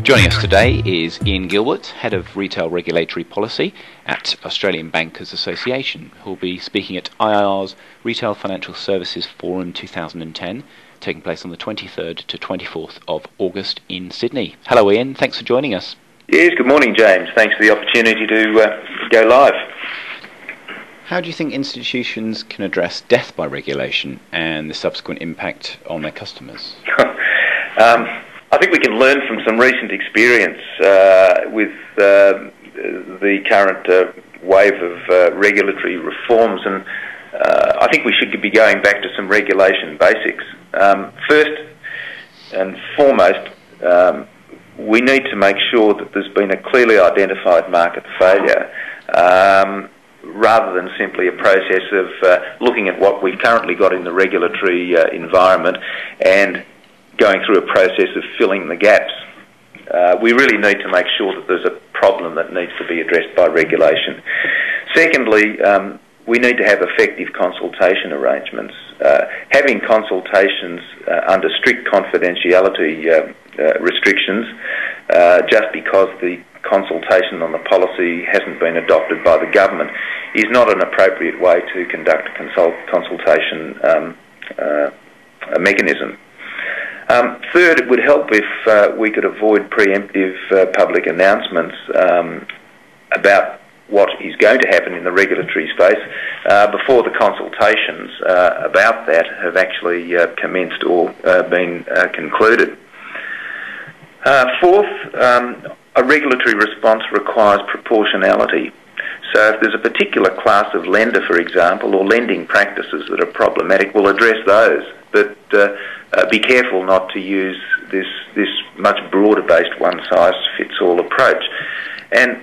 Joining us today is Ian Gilbert, Head of Retail Regulatory Policy at Australian Bankers Association, who will be speaking at IIR's Retail Financial Services Forum 2010, taking place on the 23rd to 24th of August in Sydney. Hello Ian, thanks for joining us. Yes, good morning James. Thanks for the opportunity to go live. How do you think institutions can address death by regulation and the subsequent impact on their customers? I think we can learn from some recent experience with the current wave of regulatory reforms, and I think we should be going back to some regulation basics. First and foremost, we need to make sure that there's been a clearly identified market failure, rather than simply a process of looking at what we've currently got in the regulatory environment and going through a process of filling the gaps. We really need to make sure that there's a problem that needs to be addressed by regulation. Secondly, we need to have effective consultation arrangements. Having consultations under strict confidentiality restrictions, just because the consultation on the policy hasn't been adopted by the government, is not an appropriate way to conduct a consultation mechanism. Third, it would help if we could avoid preemptive public announcements about what is going to happen in the regulatory space before the consultations about that have actually commenced or been concluded. Fourth, a regulatory response requires proportionality. So if there's a particular class of lender, for example, or lending practices that are problematic, we'll address those. But be careful not to use this much broader-based one-size-fits-all approach. And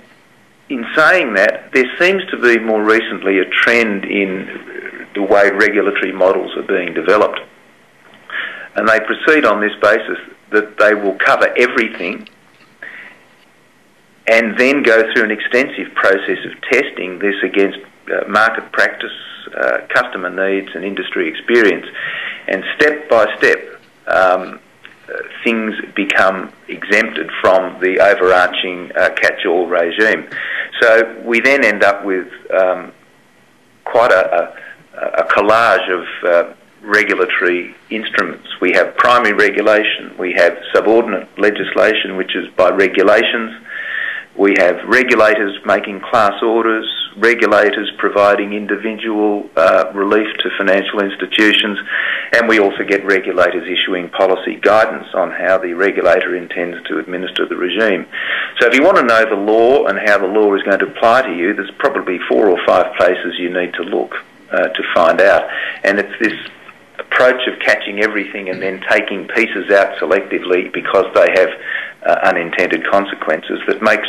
in saying that, there seems to be more recently a trend in the way regulatory models are being developed. And they proceed on this basis that they will cover everything and then go through an extensive process of testing this against market practice, customer needs and industry experience. And step by step, things become exempted from the overarching catch-all regime. So we then end up with quite a collage of regulatory instruments. We have primary regulation, we have subordinate legislation, which is by regulations. We have regulators making class orders, regulators providing individual relief to financial institutions, and we also get regulators issuing policy guidance on how the regulator intends to administer the regime. So if you want to know the law and how the law is going to apply to you, there's probably 4 or 5 places you need to look to find out. And it's this approach of catching everything and then taking pieces out selectively because they have unintended consequences that makes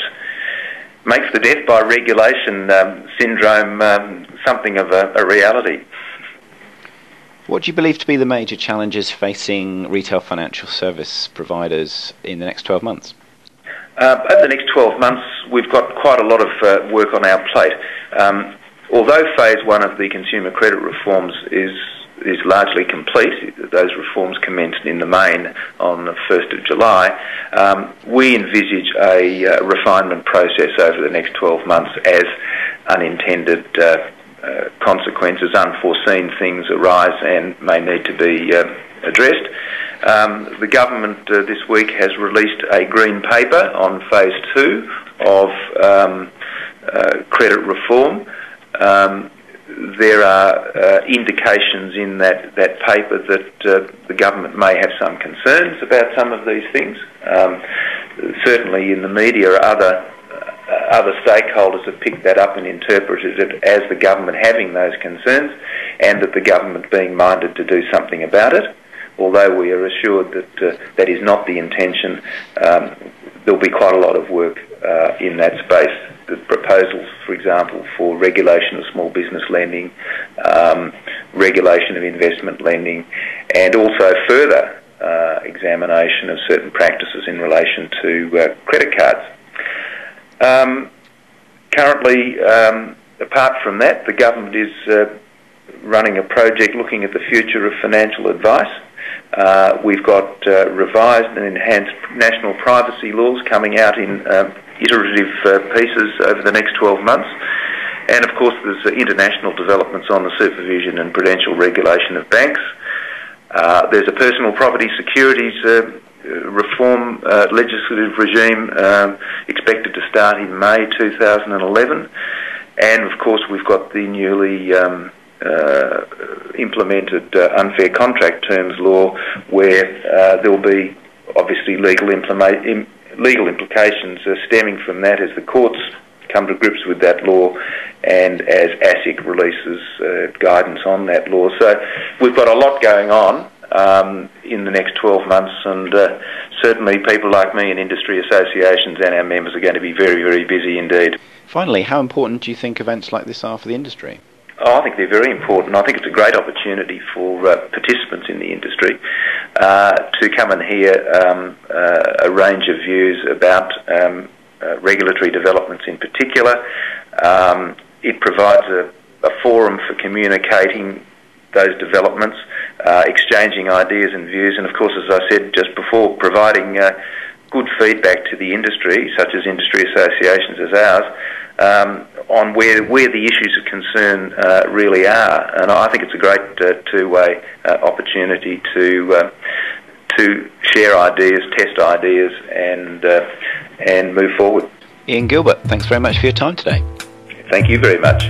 the death by regulation syndrome something of a reality. What do you believe to be the major challenges facing retail financial service providers in the next 12 months? Over the next 12 months, we've got quite a lot of work on our plate. Although phase 1 of the consumer credit reforms is largely complete, those reforms commenced in the main on the 1st of July, we envisage a refinement process over the next 12 months as unintended consequences, unforeseen things arise and may need to be addressed. The government this week has released a green paper on phase 2 of credit reform. There are indications in that paper that the government may have some concerns about some of these things. Certainly in the media, other stakeholders have picked that up and interpreted it as the government having those concerns and that the government being minded to do something about it. Although we are assured that that is not the intention, there'll be quite a lot of work in that space. The proposals, for example, for regulation of small business lending, regulation of investment lending, and also further examination of certain practices in relation to credit cards. Currently, apart from that, the government is running a project looking at the future of financial advice. We've got revised and enhanced national privacy laws coming out in iterative pieces over the next 12 months. And of course there's international developments on the supervision and prudential regulation of banks. There's a personal property securities reform legislative regime expected to start in May 2011. And of course we've got the newly implemented unfair contract terms law, where there will be obviously legal implications stemming from that as the courts come to grips with that law and as ASIC releases guidance on that law. So we've got a lot going on in the next 12 months, and certainly people like me and industry associations and our members are going to be very, very busy indeed. Finally, how important do you think events like this are for the industry? Oh, I think they're very important. I think it's a great opportunity for participants in the industry to come and hear a range of views about regulatory developments in particular. It provides a forum for communicating those developments, exchanging ideas and views, and of course, as I said just before, providing good feedback to the industry, such as industry associations as ours, on where the issues of concern really are. And I think it's a great two-way opportunity to share ideas, test ideas, and move forward. Ian Gilbert, thanks very much for your time today. Thank you very much.